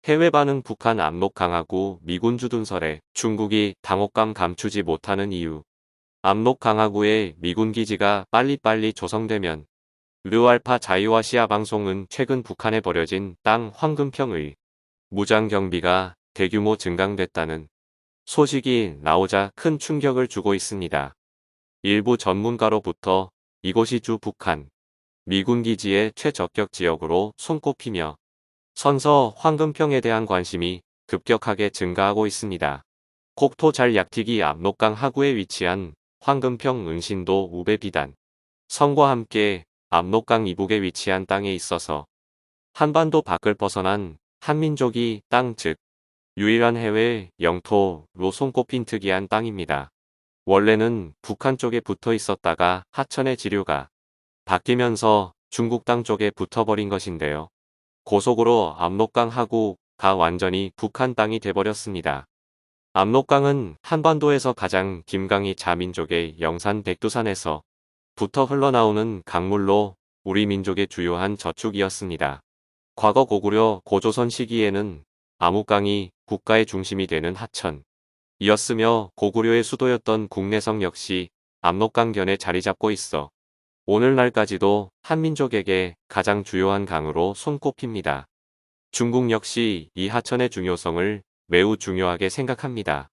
해외 반응 북한 압록 강하구 미군 주둔설에 중국이 당혹감 감추지 못하는 이유. 압록 강하구의 미군 기지가 빨리빨리 조성되면 르알파 자유아시아 방송은 최근 북한에 버려진 땅 황금평의 무장 경비가 대규모 증강됐다는 소식이 나오자 큰 충격을 주고 있습니다. 일부 전문가로부터 이곳이 주 북한 미군 기지의 최적격 지역으로 손꼽히며 선서 황금평에 대한 관심이 급격하게 증가하고 있습니다. 곡토 잘 약티기 압록강 하구에 위치한 황금평 은신도 우배 비단 성과 함께 압록강 이북에 위치한 땅에 있어서 한반도 밖을 벗어난 한민족이 땅 즉 유일한 해외 영토로 손꼽힌 특이한 땅입니다. 원래는 북한 쪽에 붙어 있었다가 하천의 지류가 바뀌면서 중국 땅 쪽에 붙어버린 것인데요. 고속으로 압록강 하구가 완전히 북한 땅이 돼버렸습니다. 압록강은 한반도에서 가장 긴 강이 자민족의 영산 백두산에서 부터 흘러나오는 강물로 우리 민족의 주요한 저축이었습니다. 과거 고구려 고조선 시기에는 암흑강이 국가의 중심이 되는 하천이었으며 고구려의 수도였던 국내성 역시 압록강변에 자리 잡고 있어 오늘날까지도 한민족에게 가장 주요한 강으로 손꼽힙니다. 중국 역시 이 하천의 중요성을 매우 중요하게 생각합니다.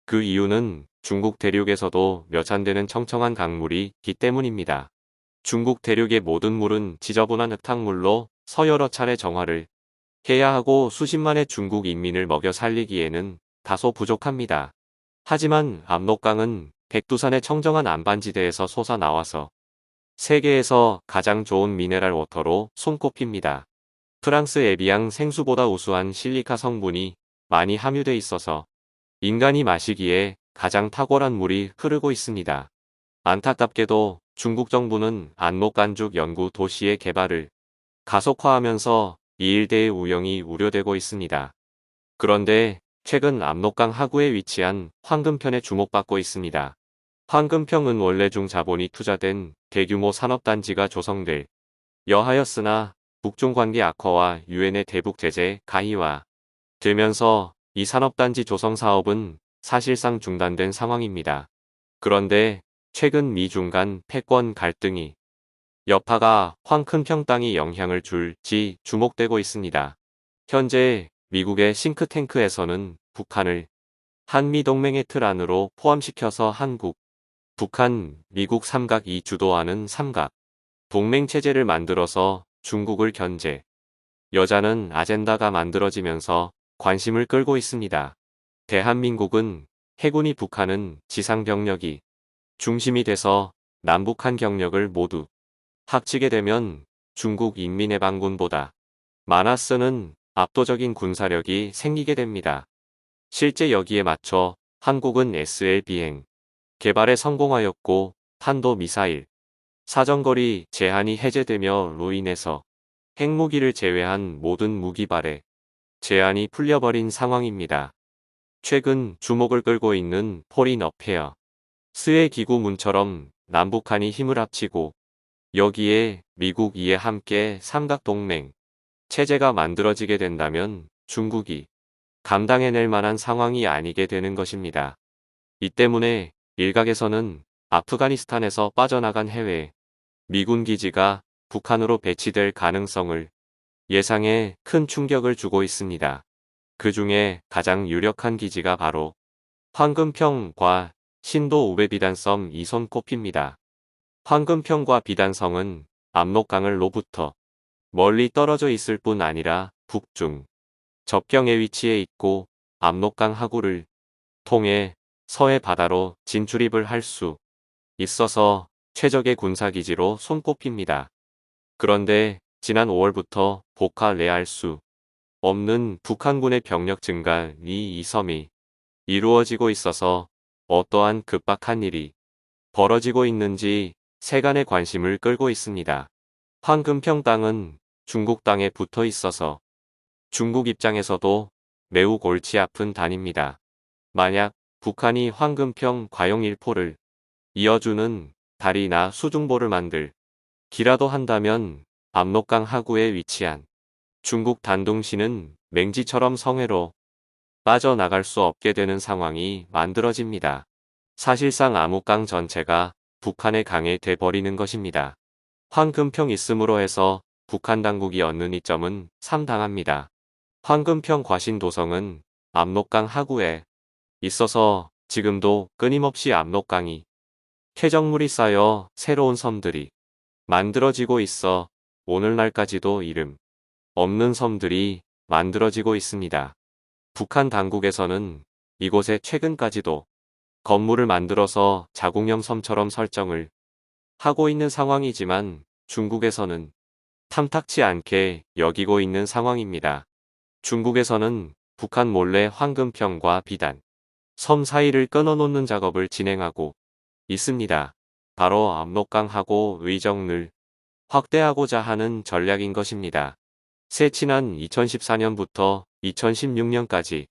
그 이유는 중국 대륙에서도 몇 안 되는 청청한 강물이 있기 때문입니다. 중국 대륙의 모든 물은 지저분한 흙탕물로 여러 차례 정화를 해야 하고 수십만의 중국 인민을 먹여 살리기에는 다소 부족합니다. 하지만 압록강은 백두산의 청정한 안반지대에서 솟아나와서 세계에서 가장 좋은 미네랄 워터로 손꼽힙니다. 프랑스 에비앙 생수보다 우수한 실리카 성분이 많이 함유돼 있어서 인간이 마시기에 가장 탁월한 물이 흐르고 있습니다. 안타깝게도 중국 정부는 압록강죽 연구 도시의 개발을 가속화하면서 이 일대의 우영이 우려되고 있습니다. 그런데 최근 압록강 하구에 위치한 황금편에 주목받고 있습니다. 황금평은 원래 중자본이 투자된 대규모 산업단지가 조성될 여하였으나 북중 관계 악화와 유엔의 대북 제재 가이와 되면서 이 산업단지 조성 사업은 사실상 중단된 상황입니다. 그런데 최근 미중 간 패권 갈등이 여파가 황금평 땅에 영향을 줄지 주목되고 있습니다. 현재 미국의 싱크탱크에서는 북한을 한미동맹의 틀 안으로 포함시켜서 한국, 북한, 미국 삼각이 주도하는 삼각 동맹체제를 만들어서 중국을 견제, 여자는 아젠다가 만들어지면서 관심을 끌고 있습니다. 대한민국은 해군이 북한은 지상병력이 중심이 돼서 남북한 경력을 모두 합치게 되면 중국 인민해방군보다 많아 쓰는 압도적인 군사력이 생기게 됩니다. 실제 여기에 맞춰 한국은 SL 비행 개발에 성공하였고 탄도미사일 사정거리 제한이 해제되며로 인해서 핵무기를 제외한 모든 무기발에 제한이 풀려버린 상황입니다. 최근 주목을 끌고 있는 포린 어페어 스웨 기구 문처럼 남북한이 힘을 합치고 여기에 미국 이에 함께 삼각동맹 체제가 만들어지게 된다면 중국이 감당해낼 만한 상황이 아니게 되는 것입니다. 이 때문에 일각에서는 아프가니스탄에서 빠져나간 해외 미군 기지가 북한으로 배치될 가능성을 예상에 큰 충격을 주고 있습니다. 그 중에 가장 유력한 기지가 바로 황금평과 신도 우베비단섬 이 손꼽힙니다. 황금평과 비단성은 압록강을로부터 멀리 떨어져 있을 뿐 아니라 북중 접경에 위치해 있고 압록강 하구를 통해 서해 바다로 진출입을 할 수 있어서 최적의 군사기지로 손꼽힙니다. 그런데 지난 5월부터 복할래할 수 없는 북한군의 병력 증가이 이 섬이 이루어지고 있어서 어떠한 급박한 일이 벌어지고 있는지 세간의 관심을 끌고 있습니다. 황금평 땅은 중국 땅에 붙어 있어서 중국 입장에서도 매우 골치 아픈 단입니다. 만약 북한이 황금평 과용 1포를 이어주는 다리나 수중보를 만들 기라도 한다면 압록강 하구에 위치한 중국 단둥시는 맹지처럼 성해로 빠져나갈 수 없게 되는 상황이 만들어집니다. 사실상 압록강 전체가 북한의 강에 돼버리는 것입니다. 황금평 있음으로 해서 북한 당국이 얻는 이점은 상당합니다. 황금평 과신도성은 압록강 하구에 있어서 지금도 끊임없이 압록강이 퇴적물이 쌓여 새로운 섬들이 만들어지고 있어 오늘날까지도 이름 없는 섬들이 만들어지고 있습니다. 북한 당국에서는 이곳에 최근까지도 건물을 만들어서 자국령 섬처럼 설정을 하고 있는 상황이지만 중국에서는 탐탁치 않게 여기고 있는 상황입니다. 중국에서는 북한 몰래 황금평과 비단, 섬 사이를 끊어놓는 작업을 진행하고 있습니다. 바로 압록강하고 의정을 확대하고자 하는 전략인 것입니다. 지난 2014년부터 2016년까지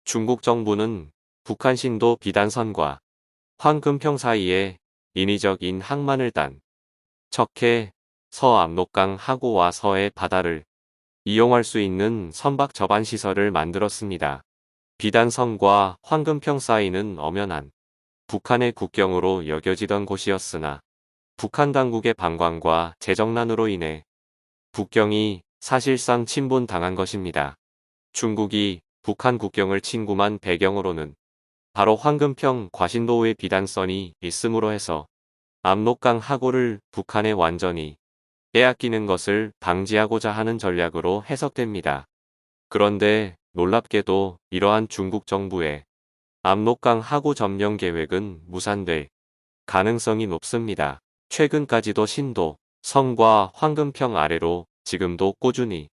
중국 정부는 북한 신도 비단선과 황금평 사이에 인위적인 항만을 단 척해 서압록강 하구와 서해 바다를 이용할 수 있는 선박 접안 시설을 만들었습니다. 비단섬과 황금평 사이는 엄연한 북한의 국경으로 여겨지던 곳이었으나 북한 당국의 방관과 재정난으로 인해 국경이 사실상 침범당한 것입니다. 중국이 북한 국경을 침범한 배경으로는 바로 황금평 과신도의 비단선이 있음으로 해서 압록강 하구를 북한에 완전히 빼앗기는 것을 방지하고자 하는 전략으로 해석됩니다. 그런데 놀랍게도 이러한 중국 정부의 압록강 하구 점령 계획은 무산될 가능성이 높습니다. 최근까지도 신도, 성과 황금평 아래로 지금도 꾸준히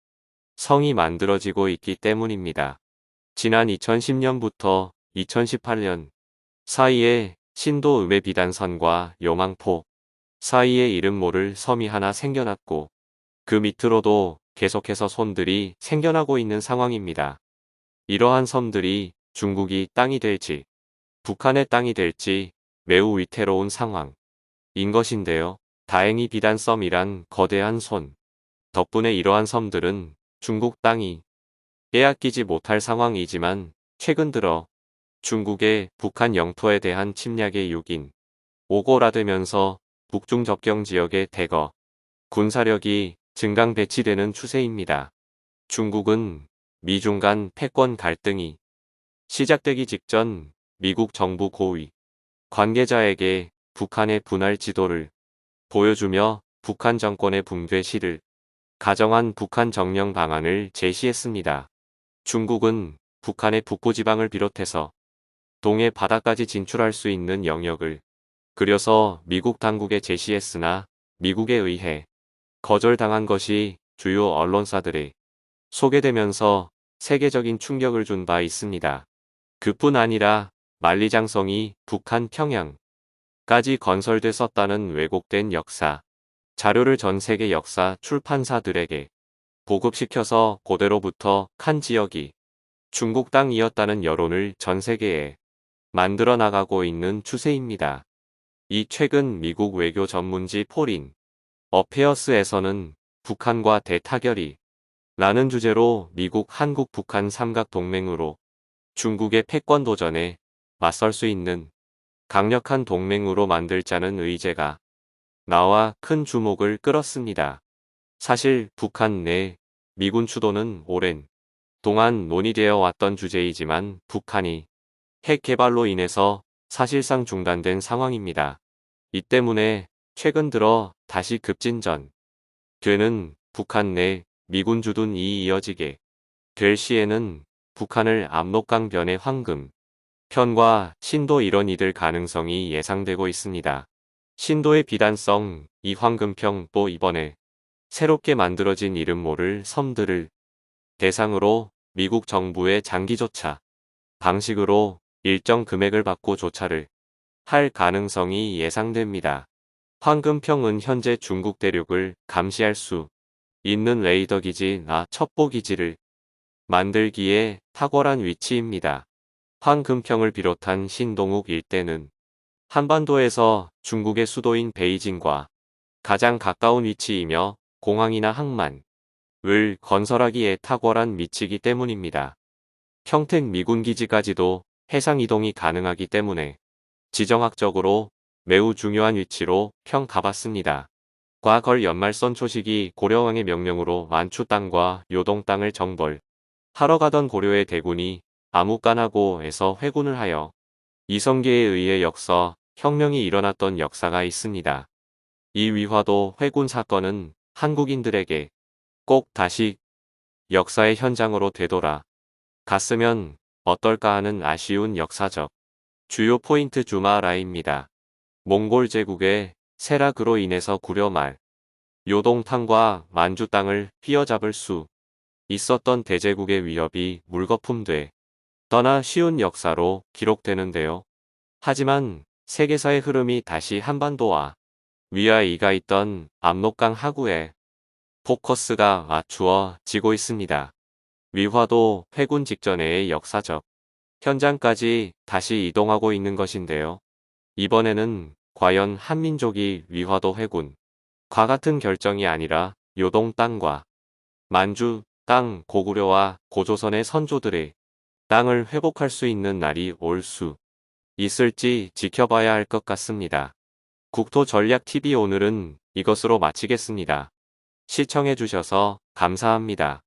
성이 만들어지고 있기 때문입니다. 지난 2010년부터 2018년 사이에 신도 음의 비단선과 용왕포 사이에 이름 모를 섬이 하나 생겨났고 그 밑으로도 계속해서 손들이 생겨나고 있는 상황입니다. 이러한 섬들이 중국이 땅이 될지 북한의 땅이 될지 매우 위태로운 상황인 것인데요. 다행히 비단섬이란 거대한 손 덕분에 이러한 섬들은 중국 땅이 빼앗기지 못할 상황이지만 최근 들어 중국의 북한 영토에 대한 침략의 6인 오고라되면서 북중 접경 지역의 대거 군사력이 증강 배치되는 추세입니다. 중국은 미중 간 패권 갈등이 시작되기 직전 미국 정부 고위 관계자에게 북한의 분할 지도를 보여주며 북한 정권의 붕괴 시를 가정한 북한 정령 방안을 제시했습니다. 중국은 북한의 북부지방을 비롯해서 동해 바다까지 진출할 수 있는 영역을 그려서 미국 당국에 제시했으나 미국에 의해 거절당한 것이 주요 언론사들에 소개되면서 세계적인 충격을 준 바 있습니다. 그뿐 아니라 만리장성이 북한 평양까지 건설됐었다는 왜곡된 역사 자료를 전 세계 역사 출판사들에게 보급시켜서 고대로부터 칸 지역이 중국 땅이었다는 여론을 전 세계에 만들어 나가고 있는 추세입니다. 이 최근 미국 외교 전문지 포린 어페어스에서는 북한과 대타결이 라는 주제로 미국, 한국, 북한 삼각동맹으로 중국의 패권 도전에 맞설 수 있는 강력한 동맹으로 만들자는 의제가 나와 큰 주목을 끌었습니다. 사실 북한 내 미군 추도는 오랜 동안 논의되어 왔던 주제이지만 북한이 핵 개발로 인해서 사실상 중단된 상황입니다. 이 때문에 최근 들어 다시 급진전 되는 북한 내 미군 주둔이 이어지게 될 시에는 북한을 압록강 변의 황금 편과 신도 일원이 될 가능성이 예상되고 있습니다. 신도의 비단성 이 황금평 또 이번에 새롭게 만들어진 이름 모를 섬들을 대상으로 미국 정부의 장기조차 방식으로 일정 금액을 받고 조차를 할 가능성이 예상됩니다. 황금평은 현재 중국 대륙을 감시할 수 있는 레이더 기지나 첩보 기지를 만들기에 탁월한 위치입니다. 황금평을 비롯한 신동욱 일대는 한반도에서 중국의 수도인 베이징과 가장 가까운 위치이며 공항이나 항만, 을 건설하기에 탁월한 미치기 때문입니다. 평택 미군기지까지도 해상 이동이 가능하기 때문에 지정학적으로 매우 중요한 위치로 평가받습니다. 과거 연말선 초식이 고려왕의 명령으로 만추 땅과 요동 땅을 정벌하러 가던 고려의 대군이 아무깐하고에서 회군을 하여 이성계에 의해 혁명이 일어났던 역사가 있습니다. 이 위화도 회군 사건은 한국인들에게 꼭 다시 역사의 현장으로 되돌아 갔으면 어떨까 하는 아쉬운 역사적 주요 포인트 주마라입니다. 몽골 제국의 세락으로 인해서 구려 말 요동탕과 만주 땅을 휘어잡을 수 있었던 대제국의 위협이 물거품돼 떠나 쉬운 역사로 기록되는데요. 하지만 세계사의 흐름이 다시 한반도와 위아이가 있던 압록강 하구에 포커스가 맞추어지고 있습니다. 위화도 회군 직전의 역사적 현장까지 다시 이동하고 있는 것인데요. 이번에는 과연 한민족이 위화도 회군과 같은 결정이 아니라 요동 땅과 만주 땅 고구려와 고조선의 선조들의 땅을 회복할 수 있는 날이 올 수 있을지 지켜봐야 할 것 같습니다. 국토전략TV 오늘은 이것으로 마치겠습니다. 시청해주셔서 감사합니다.